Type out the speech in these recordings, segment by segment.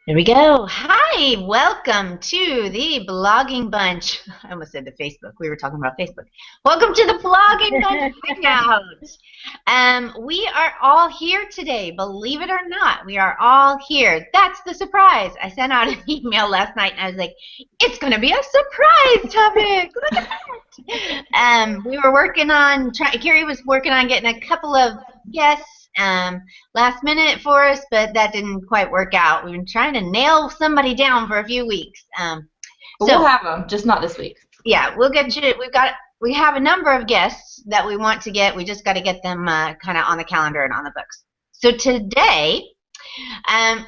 There we go. Hi, welcome to the Blogging Bunch. I almost said the Facebook. We were talking about Facebook. Welcome to the Blogging Bunch Hangout. We are all here today. Believe it or not, we are all here. That's the surprise. I sent out an email last night and I was like, it's going to be a surprise topic. Look at that. We were working on, Carrie was working on getting a couple of guests last minute for us, but that didn't quite work out. We've been trying to nail somebody down for a few weeks. But we'll have them, just not this week. Yeah, we'll get you. We have a number of guests that we want to get. We just got to get them kind of on the calendar and on the books. So today,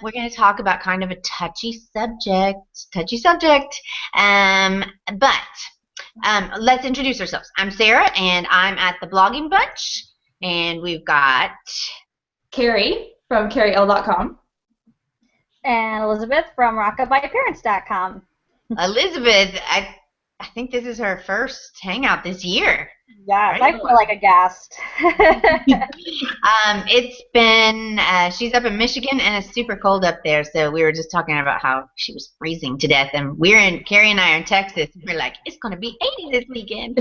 we're going to talk about kind of a touchy subject. But let's introduce ourselves. I'm Sarah, and I'm at the Blogging Bunch. And we've got Carrie from carriel.com. And Elizabeth from rockupbyparents.com. Elizabeth. I think this is her first hangout this year. Yes, right? I feel like a guest. It's been, she's up in Michigan and it's super cold up there, so we were just talking about how she was freezing to death, and Carrie and I are in Texas, and we're like, it's going to be 80 this weekend.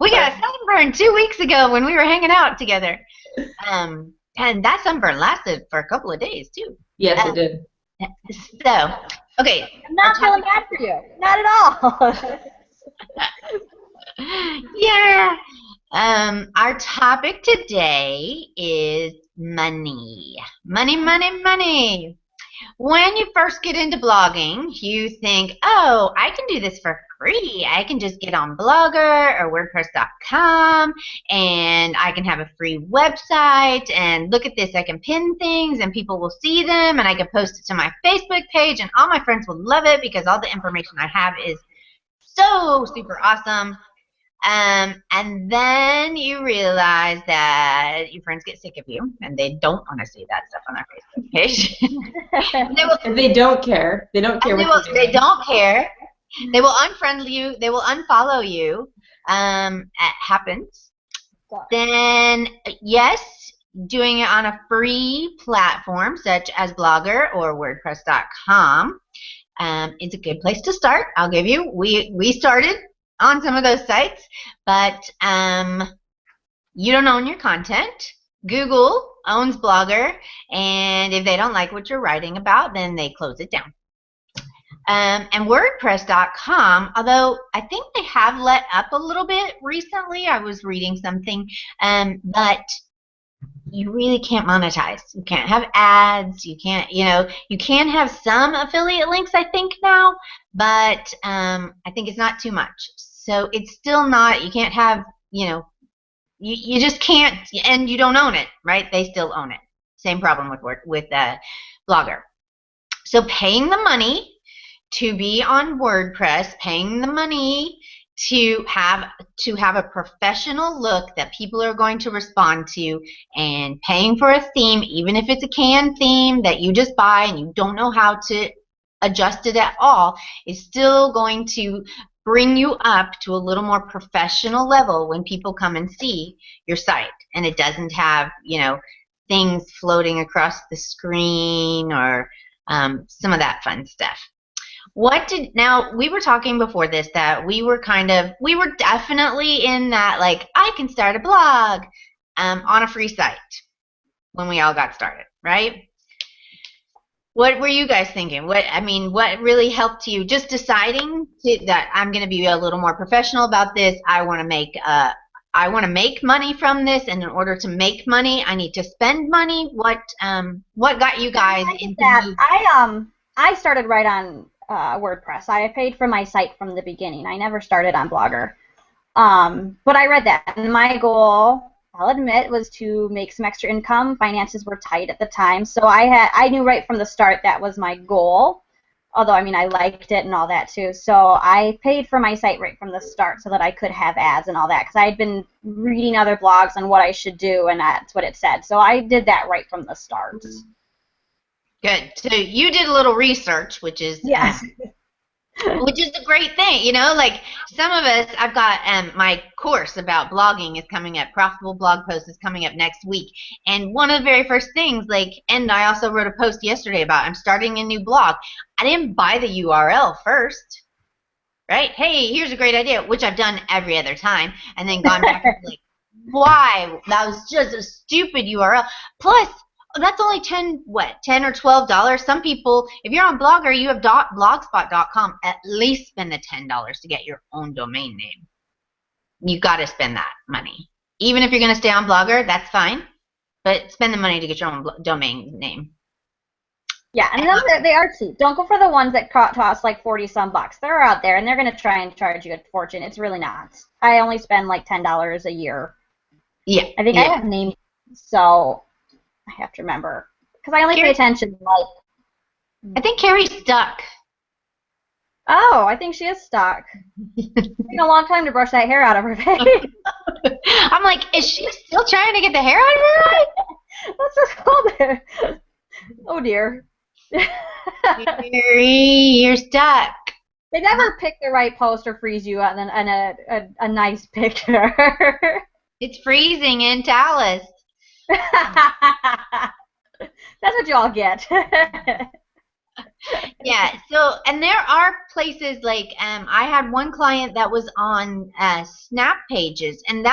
We got a sunburn 2 weeks ago when we were hanging out together. And that sunburn lasted for a couple of days, too. Yes, it did. So, okay. I'm not feeling bad for you. Not at all. Yeah. Our topic today is money. Money. When you first get into blogging, you think, oh, I can do this for free. I can just get on Blogger or WordPress.com and I can have a free website, and look at this, I can pin things and people will see them, and I can post it to my Facebook page and all my friends will love it because all the information I have is so super awesome. And then you realize that your friends get sick of you and they don't want to see that stuff on their Facebook page. And they don't care. They don't care. They don't care. They will unfriend you. They will unfollow you. It happens. Then, yes, doing it on a free platform such as Blogger or WordPress.com is a good place to start. I'll give you. We started on some of those sites, but you don't own your content. Google owns Blogger, and if they don't like what you're writing about, then they close it down. And WordPress.com, although I think they have let up a little bit recently, I was reading something, but you really can't monetize. You can't have ads. You can't, you can have some affiliate links, I think now, but I think it's not too much. So it's still not, you can't have, you just can't, and you don't own it, right? They still own it. Same problem with Blogger. So paying the money to be on WordPress, paying the money to have a professional look that people are going to respond to, and paying for a theme, even if it's a canned theme that you just buy and you don't know how to adjust it at all, is still going to bring you up to a little more professional level when people come and see your site, and it doesn't have, things floating across the screen or some of that fun stuff. Now, we were talking before this that we were definitely in that, like, I can start a blog on a free site when we all got started, right? What were you guys thinking? What really helped you? Just deciding that I'm going to be a little more professional about this. I want to make money from this, and in order to make money, I need to spend money. What got you guys into that? I started right on WordPress. I paid for my site from the beginning. I never started on Blogger. But I read that, and my goal, I'll admit, was to make some extra income. Finances were tight at the time, so I knew right from the start that was my goal. Although, I liked it and all that too. So I paid for my site right from the start so that I could have ads and all that, because I had been reading other blogs on what I should do, and that's what it said. So I did that right from the start. Good. So you did a little research, which is yes. Which is a great thing, you know, like some of us, I've got my course about blogging is coming up, profitable blog post is coming up next week. And one of the very first things, like, and I also wrote a post yesterday about I'm starting a new blog. I didn't buy the URL first, right? Hey, here's a great idea, which I've done every other time, and then gone back and like, why? That was just a stupid URL. Plus, that's only $10 or $12. Some people, if you're on Blogger, you have blogspot.com, at least spend the $10 to get your own domain name. You got to spend that money. Even if you're going to stay on Blogger, that's fine, but spend the money to get your own domain name. Yeah, and then they are cheap. Don't go for the ones that cost like 40 some bucks. They're out there, and they're going to try and charge you a fortune. It's really not. I only spend like $10 a year. Yeah. I think I have names, so I have to remember. Because I only pay attention like... I think Carrie's stuck. Oh, I think she is stuck. It's taking a long time to brush that hair out of her face. I'm like, is she still trying to get the hair out of her eye? What's this called there? Oh, dear. Carrie, you're stuck. They never pick the right post or freeze you on a nice picture. It's freezing in Dallas. That's what you all get. Yeah, so, and there are places like, I had one client that was on Snap Pages, and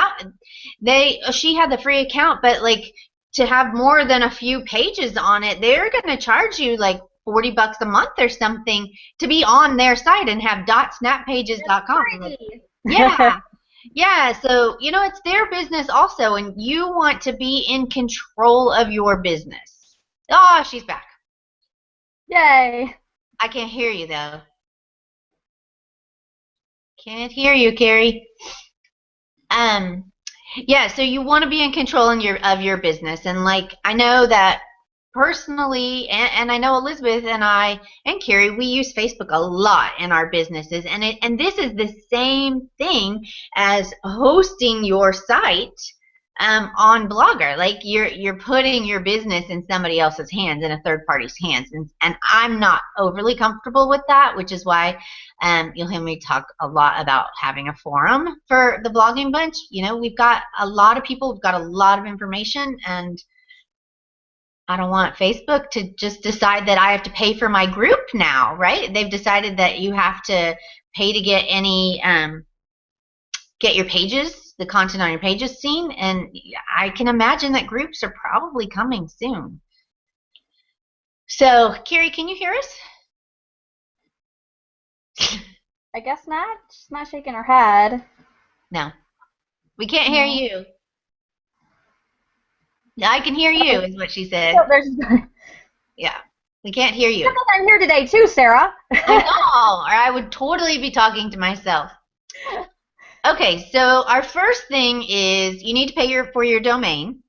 she had the free account, but like to have more than a few pages on it, they're going to charge you like $40 a month or something to be on their site and have .snappages.com. Yeah. Yeah, so, you know, it's their business also, and you want to be in control of your business. Oh, she's back. Yay. I can't hear you, though. Can't hear you, Carrie. Yeah, so you want to be in control of your business, and like, I know that personally, and I know Elizabeth and I and Carrie, we use Facebook a lot in our businesses, and this is the same thing as hosting your site on Blogger. Like you're putting your business in somebody else's hands, in a third party's hands, and I'm not overly comfortable with that, which is why you'll hear me talk a lot about having a forum for the blogging bunch. You know, we've got a lot of people, we've got a lot of information, and I don't want Facebook to just decide that I have to pay for my group now, right? They've decided that you have to pay to get get your pages, the content on your pages seen, and I can imagine that groups are probably coming soon. So, Carrie, can you hear us? I guess not. She's not shaking her head. No. We can't hear you. I can hear you, is what she said. Yeah. We can't hear you. I'm here today too, Sarah. I know, or I would totally be talking to myself. Okay, so our first thing is you need to pay for your domain,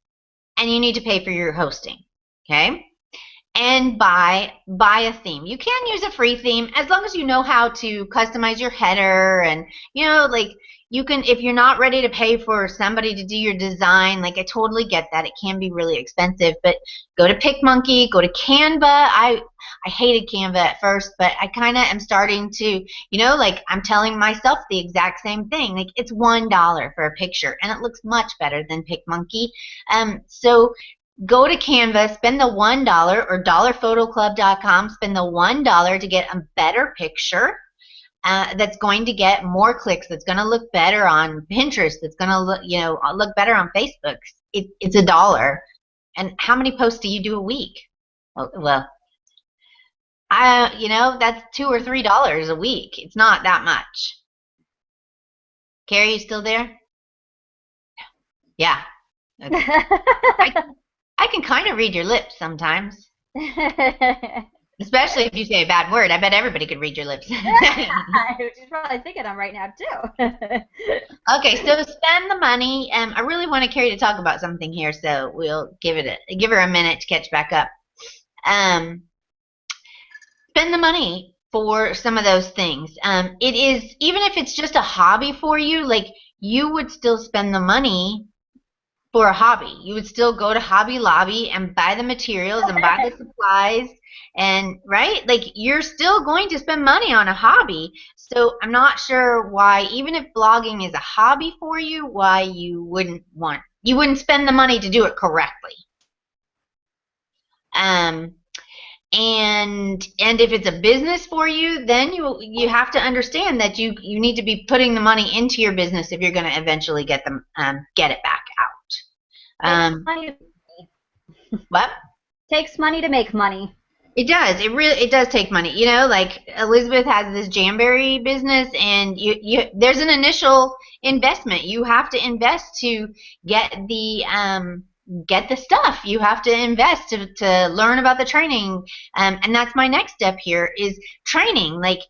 and you need to pay for your hosting, okay? And buy a theme. You can use a free theme as long as you know how to customize your header, and you know, like, you can, if you're not ready to pay for somebody to do your design, like, I totally get that. It can be really expensive, but go to PicMonkey, go to Canva. I hated Canva at first, but I kind of am starting to, you know, like, I'm telling myself the exact same thing. Like, it's $1 for a picture, and it looks much better than PicMonkey. So go to Canva, spend the $1, or dollarphotoclub.com, spend the $1 to get a better picture. That's going to get more clicks, that's going to look better on Pinterest, that's going to look, you know, look better on Facebook. It's $1. And how many posts do you do a week? Well, you know, that's $2 or $3 a week. It's not that much. Carrie, you still there? Yeah. Okay. I can kind of read your lips sometimes. Especially if you say a bad word. I bet everybody could read your lips. She's probably thinking I'm right now, too. Okay, so spend the money. I really want Carrie to talk about something here, so we'll give her a minute to catch back up. Spend the money for some of those things. It is, even if it's just a hobby for you, like, you would still spend the money for a hobby. You would still go to Hobby Lobby and buy the materials and buy the supplies and right? Like you're still going to spend money on a hobby. So I'm not sure why, even if blogging is a hobby for you, why you wouldn't spend the money to do it correctly. And if it's a business for you, then you have to understand that you need to be putting the money into your business if you're going to eventually get it back out. What? Takes money to make money. It does. It does take money. You know, like Elizabeth has this Jamberry business, and there's an initial investment. You have to invest to get the stuff. You have to invest to learn about the training. And that's my next step here is training. Like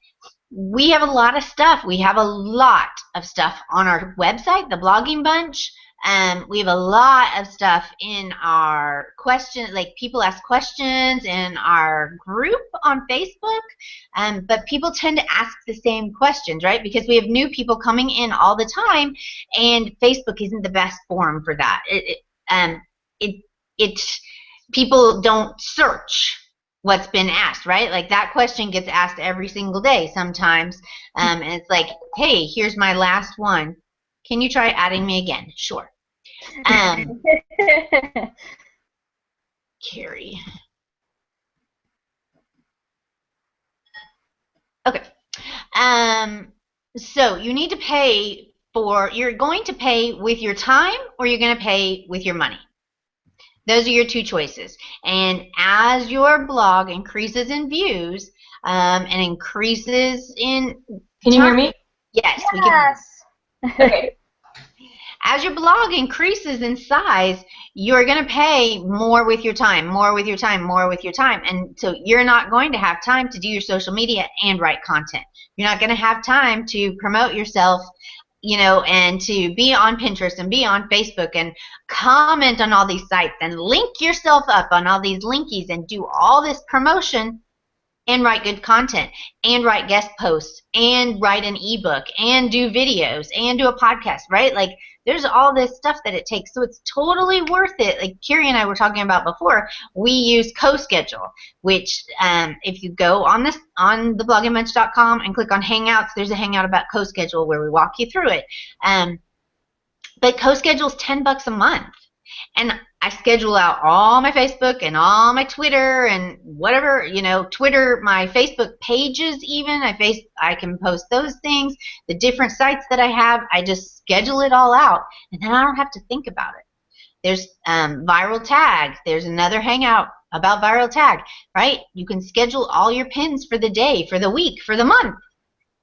we have a lot of stuff. We have a lot of stuff on our website, the Blogging Bunch. We have a lot of stuff in our like people ask questions in our group on Facebook, but people tend to ask the same questions, right? Because we have new people coming in all the time, and Facebook isn't the best forum for that. People don't search what's been asked, right? Like that question gets asked every single day sometimes, and it's like, hey, here's my last one. Can you try adding me again? Sure. Carrie. Okay. So you need to pay you're going to pay with your time or you're going to pay with your money. Those are your two choices. And as your blog increases in views and increases in Can you hear me? Yes, we can. Okay. As your blog increases in size, you're going to pay more with your time, more with your time, more with your time. And so you're not going to have time to do your social media and write content. You're not going to have time to promote yourself, you know, and to be on Pinterest and be on Facebook and comment on all these sites and link yourself up on all these linkies and do all this promotion and write good content and write guest posts and write an ebook and do videos and do a podcast, right? Like there's all this stuff that it takes. So it's totally worth it. Like Carrie and I were talking about before, we use CoSchedule, which if you go on the bloggingmunch.com and click on Hangouts, there's a Hangout about CoSchedule where we walk you through it. But CoSchedule is $10 a month. And I schedule out all my Facebook and all my Twitter and whatever, you know, Twitter, my Facebook pages even. I can post those things, the different sites that I have. I just schedule it all out, and then I don't have to think about it. There's viral tag. There's another Hangout about viral tag, right? You can schedule all your pins for the day, for the week, for the month,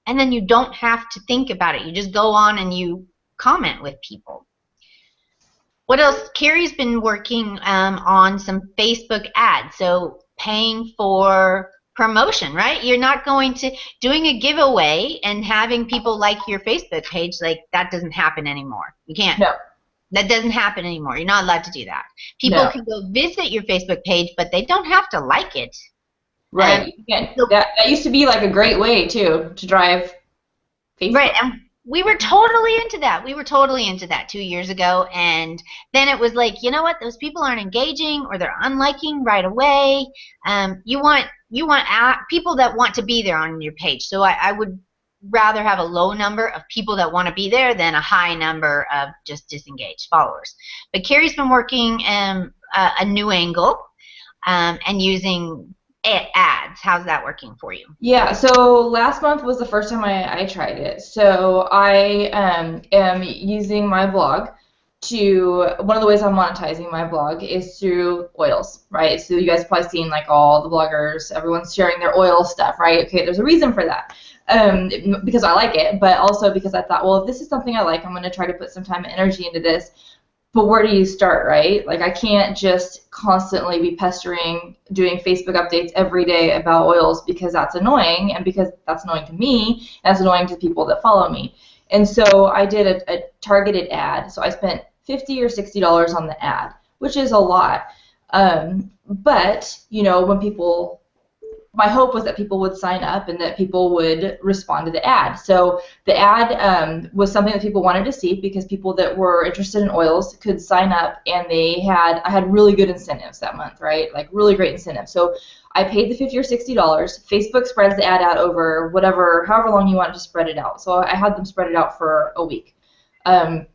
and then you don't have to think about it. You just go on and you comment with people. What else? Carrie's been working on some Facebook ads, so paying for promotion, right? You're not going to doing a giveaway and having people like your Facebook page, like that doesn't happen anymore. You can't. No. That doesn't happen anymore. You're not allowed to do that. People can go visit your Facebook page, but they don't have to like it. Right. That used to be like a great way too to drive Facebook. Right. And we were totally into that. We were totally into that 2 years ago, and then it was like, you know what? Those people aren't engaging, or they're unliking right away. You want people that want to be there on your page. So I would rather have a low number of people that want to be there than a high number of just disengaged followers. But Carrie's been working a new angle and using ads. How's that working for you? Yeah, so last month was the first time I tried it. So I am using my blog one of the ways I'm monetizing my blog is through oils, right? So you guys have probably seen like all the bloggers, everyone's sharing their oil stuff, right? Okay, there's a reason for that. Because I like it, but also because I thought, well, if this is something I like, I'm going to try to put some time and energy into this. But where do you start, right? Like I can't just constantly be pestering, doing Facebook updates every day about oils because that's annoying, and because that's annoying to me, and that's annoying to people that follow me. And so I did a targeted ad. So I spent $50 or $60 on the ad, which is a lot. But you know, when people my hope was that people would sign up and that people would respond to the ad. So the ad was something that people wanted to see because people that were interested in oils could sign up, and I had really good incentives that month, right? Like really great incentives. So I paid the $50 or $60. Facebook spreads the ad out over however long you want to spread it out. So I had them spread it out for a week. And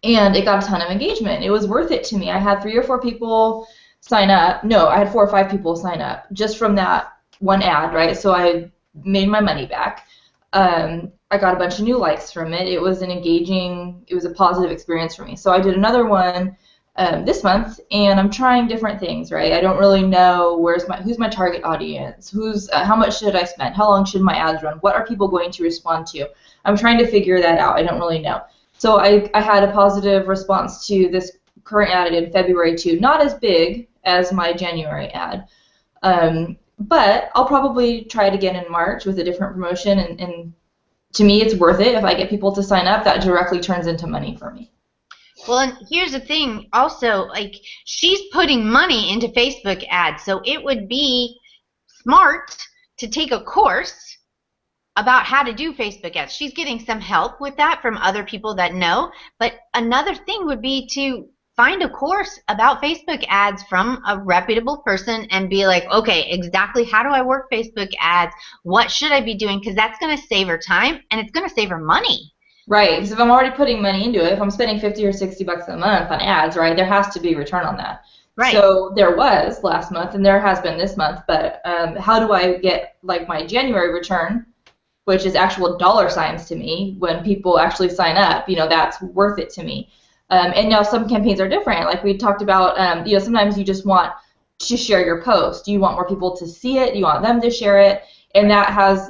it got a ton of engagement. It was worth it to me. I had 3 or 4 people sign up. No, I had 4 or 5 people sign up just from that one ad, right? So I made my money back. I got a bunch of new likes from it. It was a positive experience for me. So I did another one this month, and I'm trying different things, right? I don't really know who's my target audience, how much should I spend, how long should my ads run, what are people going to respond to? I'm trying to figure that out. I don't really know. So I had a positive response to this current ad in February too. Not as big as my January ad, but I'll probably try it again in March with a different promotion. And to me, it's worth it. If I get people to sign up, that directly turns into money for me. Well, and here's the thing also, like, she's putting money into Facebook ads, so it would be smart to take a course about how to do Facebook ads. She's getting some help with that from other people that know, but another thing would be to find a course about Facebook ads from a reputable person and be like, okay, exactly how do I work Facebook ads? What should I be doing? Because that's going to save her time and it's going to save her money. Right, because if I'm already putting money into it, if I'm spending $50 or $60 a month on ads, right, there has to be a return on that. Right. So there was last month, and there has been this month, but how do I get, like, my January return, which is actual dollar signs to me when people actually sign up? That's worth it to me. And now some campaigns are different. Like we talked about, sometimes you just want to share your post. You want more people to see it. You want them to share it. And that has,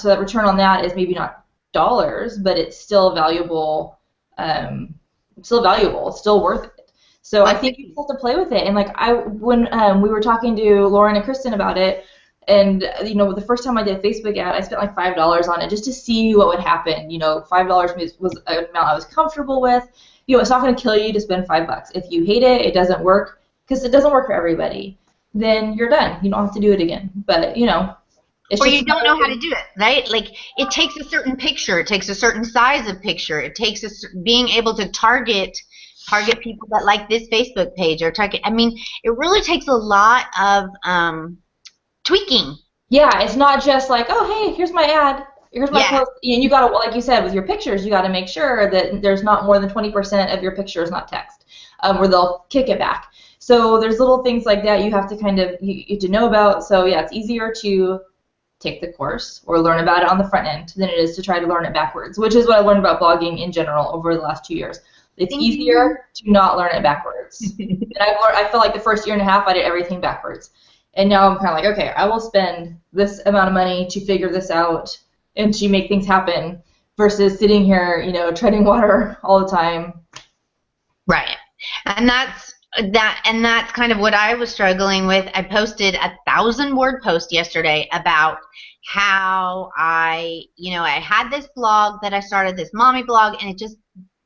so that return on that is maybe not dollars, but it's still valuable. It's still worth it. So I think you have to play with it. And like when we were talking to Lauren and Kristen about it, and the first time I did a Facebook ad, I spent like $5 on it just to see what would happen. $5 was an amount I was comfortable with. It's not going to kill you to spend $5. If you hate it, it doesn't work, because it doesn't work for everybody, then you're done. You don't have to do it again. But it's or you don't know how to do it, right? Like, it takes a certain picture, it takes a certain size of picture, it takes being able to target people that like this Facebook page, or target. I mean, it really takes a lot of tweaking. Yeah, it's not just like, oh, hey, here's my ad, here's my post. And you got to, like you said, with your pictures, you got to make sure that there's not more than 20% of your picture is not text, or they'll kick it back. So there's little things like that you have to you have to know about. So yeah, it's easier to take the course or learn about it on the front end than it is to try to learn it backwards, which is what I learned about blogging in general over the last 2 years. It's easier to not learn it backwards. And I feel like the first year and a half I did everything backwards. And now I'm kind of like, okay, I will spend this amount of money to figure this out and to make things happen versus sitting here, treading water all the time. Right. And that's kind of what I was struggling with. I posted a 1,000-word post yesterday about how I had this blog that I started, this mommy blog, and it just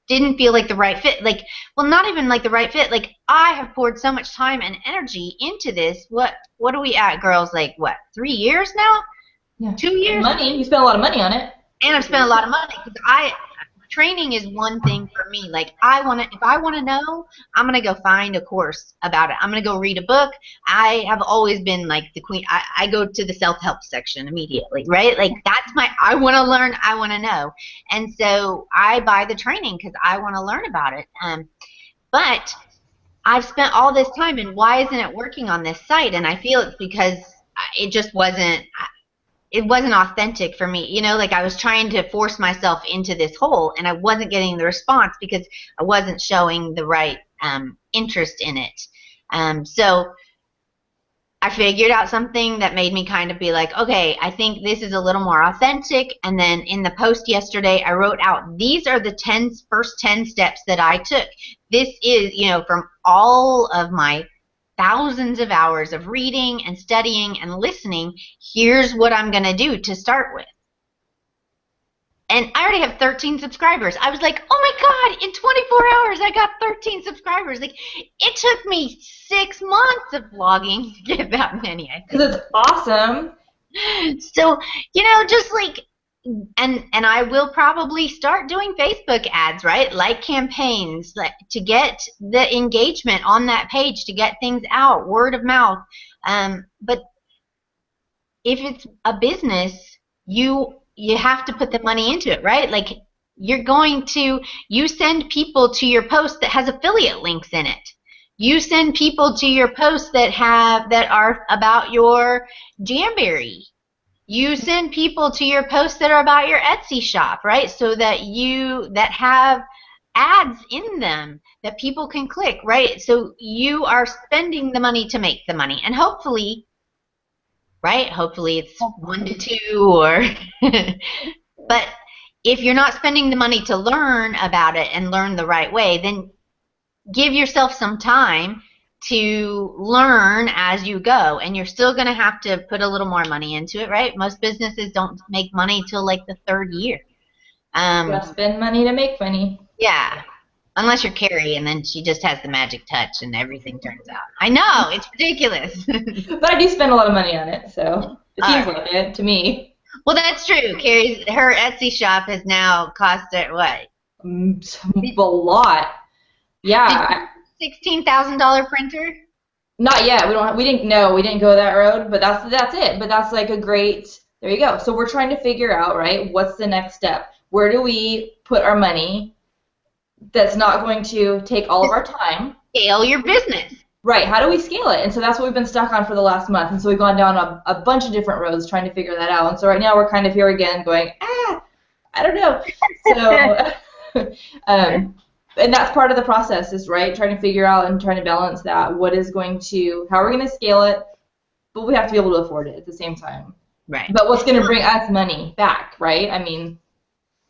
didn't feel like the right fit. Like, well, not even like the right fit. Like, I have poured so much time and energy into this. What are we at, girls? Like, what, 3 years now? Yeah. 2 years? And money. You spent a lot of money on it. And I've spent a lot of money, because training is one thing for me. Like, if I want to know, I'm going to go find a course about it. I'm going to go read a book. I have always been like the queen. I go to the self-help section immediately, right? Like, that's I want to learn, I want to know. And so I buy the training because I want to learn about it. But I've spent all this time, and why isn't it working on this site? And I feel it's because it just wasn't authentic for me. Like, I was trying to force myself into this hole, and I wasn't getting the response because I wasn't showing the right interest in it. So I figured out something that made me kind of be like, okay, I think this is a little more authentic. And then in the post yesterday, I wrote out, these are the first 10 steps that I took. This is, from all of my thousands of hours of reading and studying and listening, here's what I'm going to do to start with. And I already have 13 subscribers. I was like, oh my God, in 24 hours, I got 13 subscribers. Like, it took me 6 months of vlogging to get that many, I think. Because it's awesome. So, just like, and I will probably start doing Facebook ads, right? Like campaigns, like, to get the engagement on that page, to get things out, word of mouth. But if it's a business, you have to put the money into it, right? Like, you send people to your post that has affiliate links in it. You send people to your posts that are about your Jamberry. You send people to your posts that are about your Etsy shop, right? So that have ads in them that people can click, right? So you are spending the money to make the money, and hopefully, right? Hopefully it's 1 to 2 or but if you're not spending the money to learn about it and learn the right way, then give yourself some time to learn as you go, and you're still going to have to put a little more money into it, right? Most businesses don't make money till like the 3rd year. Spend money to make money. Yeah. Unless you're Carrie, and then she just has the magic touch and everything turns out. I know, it's ridiculous. But I do spend a lot of money on it, so it seems like it to me. Well, that's true. Her Etsy shop has now cost her what? A lot. Yeah. $16,000 printer? Not yet. We didn't go that road, but that's it. But that's like a great. There you go. So we're trying to figure out, right? What's the next step? Where do we put our money that's not going to take all of our time? Scale your business. Right. How do we scale it? And so that's what we've been stuck on for the last month. And so we've gone down a bunch of different roads trying to figure that out. And so right now we're kind of here again going, I don't know. So, and that's part of the process is, right, trying to figure out and trying to balance that. How are we going to scale it? But we have to be able to afford it at the same time. Right. But what's going to bring us money back, right? I mean.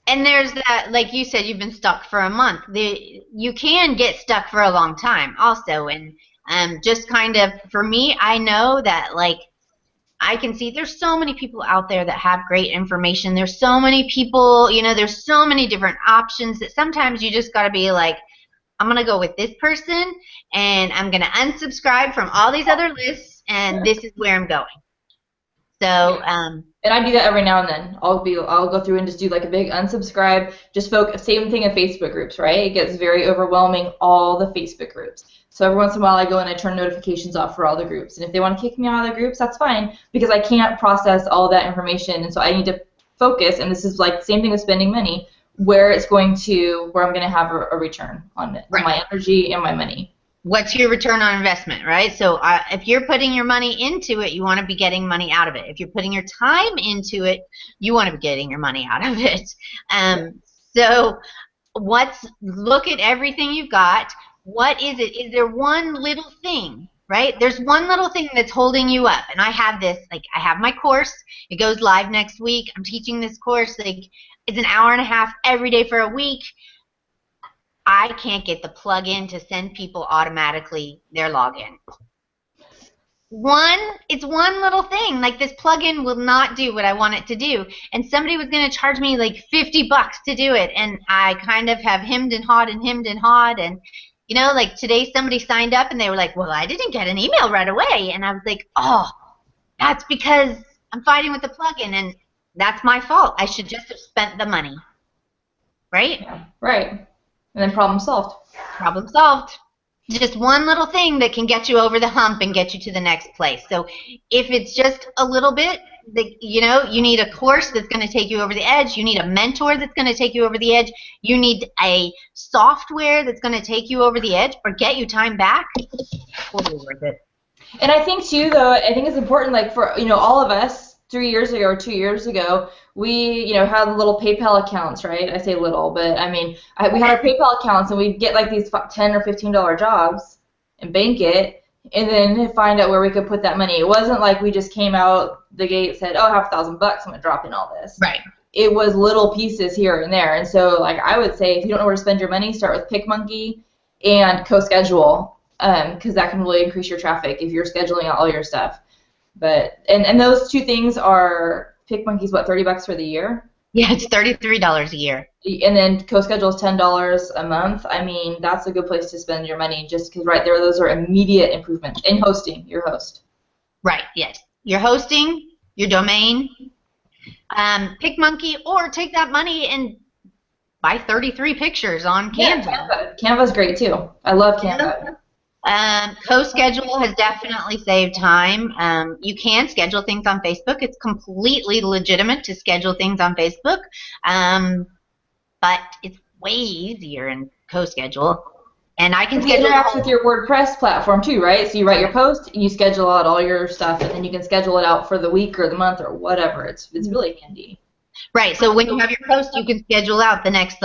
And there's that, like you said, you've been stuck for a month. You can get stuck for a long time also. And just kind of, for me, I know that, like, I can see there's so many people out there that have great information. There's so many people, there's so many different options that sometimes you just got to be like, I'm going to go with this person, and I'm going to unsubscribe from all these other lists, and this is where I'm going. So, and I do that every now and then. I'll go through and just do like a big unsubscribe. Just focus. Same thing in Facebook groups, right? It gets very overwhelming, all the Facebook groups. So every once in a while I go and I turn notifications off for all the groups. And if they want to kick me out of the groups, that's fine, because I can't process all that information, and so I need to focus. And this is like the same thing with spending money, where I'm going to have a return on it, right, on my energy and my money. What's your return on investment, right? So if you're putting your money into it, you want to be getting money out of it. If you're putting your time into it, you want to be getting your money out of it. So look at everything you've got. What is it? Is there one little thing, right? There's one little thing that's holding you up. And I have this, like, I have my course. It goes live next week. I'm teaching this course. Like, it's an hour and a half every day for a week. I can't get the plug-in to send people automatically their login. It's one little thing. Like, this plug-in will not do what I want it to do. And somebody was going to charge me like $50 to do it. And I kind of have hemmed and hawed. And, like today somebody signed up and they were like, well, I didn't get an email right away. And I was like, oh, that's because I'm fighting with the plug-in. And that's my fault. I should just have spent the money. Right? Yeah, right. And then problem solved. Problem solved. Just one little thing that can get you over the hump and get you to the next place. So if it's just a little bit, you need a course that's going to take you over the edge. You need a mentor that's going to take you over the edge. You need a software that's going to take you over the edge or get you time back. Totally worth it. And I think, too, though, it's important, like, for, all of us, 3 years ago or 2 years ago, we, had little PayPal accounts, right? I say little, but I mean, we had our PayPal accounts, and we'd get like these $10 or $15 jobs and bank it, and then find out where we could put that money. It wasn't like we just came out the gate, said, oh, I have $1,000, I'm gonna drop in all this. Right. It was little pieces here and there, and so, like, I would say, if you don't know where to spend your money, start with PicMonkey and CoSchedule, because that can really increase your traffic if you're scheduling out all your stuff. But and those two things are, PicMonkey's what, $30 for the year? Yeah, it's $33 a year. And then co-schedule is $10 a month. I mean, that's a good place to spend your money, just because right there, those are immediate improvements. In hosting, your host. Right, yes. Your hosting, your domain, PicMonkey, or take that money and buy 33 pictures on Canva. Yeah, Canva's great too. I love Canva. Co-schedule has definitely saved time. You can schedule things on Facebook. It's completely legitimate to schedule things on Facebook, but it's way easier in co-schedule. And I can schedule. It interacts with your WordPress platform too, right? So you write your post, you schedule out all your stuff, and then you can schedule it out for the week or the month or whatever. It's really handy. Right. So when you have your post, you can schedule out the next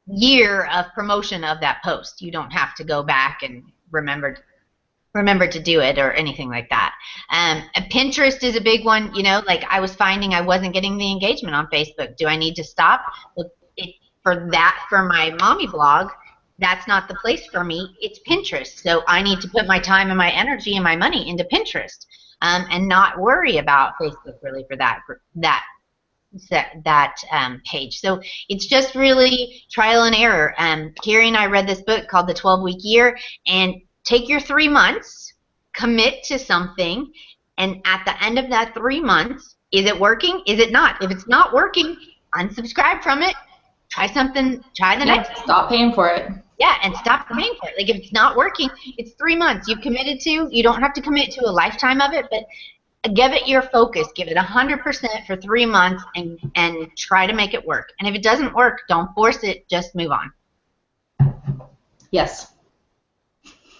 year of promotion of that post. You don't have to go back and remember to do it or anything like that. Pinterest is a big one. I was finding I wasn't getting the engagement on Facebook. Do I need to stop? Well, for my mommy blog, that's not the place for me. It's Pinterest. So I need to put my time and my energy and my money into Pinterest, and not worry about Facebook really for that page. So it's just really trial and error. Carrie and I read this book called The 12-Week Year, and take your 3 months, commit to something, and at the end of that 3 months, is it working? Is it not? If it's not working, unsubscribe from it. Try the next. Stop paying for it. Yeah, and stop paying for it. If it's not working, it's 3 months. You've committed to. You don't have to commit to a lifetime of it, but give it your focus. Give it 100% for 3 months and try to make it work. And if it doesn't work, don't force it. Just move on. Yes.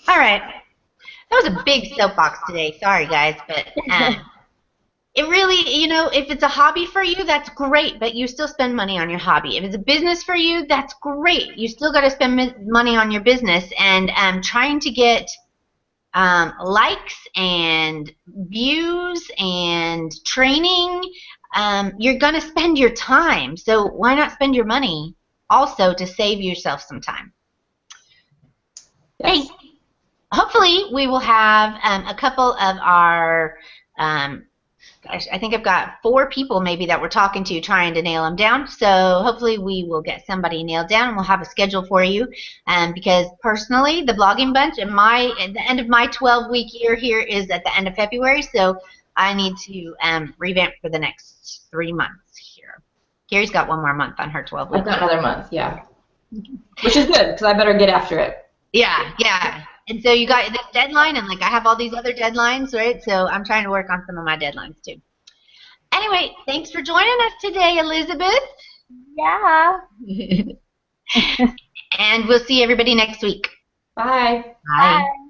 All right. That was a big soapbox today. Sorry, guys, but it really, if it's a hobby for you, that's great, but you still spend money on your hobby. If it's a business for you, that's great. You still got to spend money on your business, and trying to get likes and views and training, you're going to spend your time. So why not spend your money also to save yourself some time? Yes. Hey, hopefully we will have a couple of our I think I've got 4 people maybe that we're talking to trying to nail them down. So hopefully we will get somebody nailed down, and we'll have a schedule for you. Because personally, the blogging bunch at the end of my 12-week year here is at the end of February. So I need to revamp for the next 3 months here. Gary's got 1 more month on her 12-week. I've got another month, yeah. Which is good, because I better get after it. Yeah. And so you got this deadline, and I have all these other deadlines, right? So I'm trying to work on some of my deadlines too. Anyway, thanks for joining us today, Elizabeth. Yeah. And we'll see everybody next week. Bye. Bye. Bye.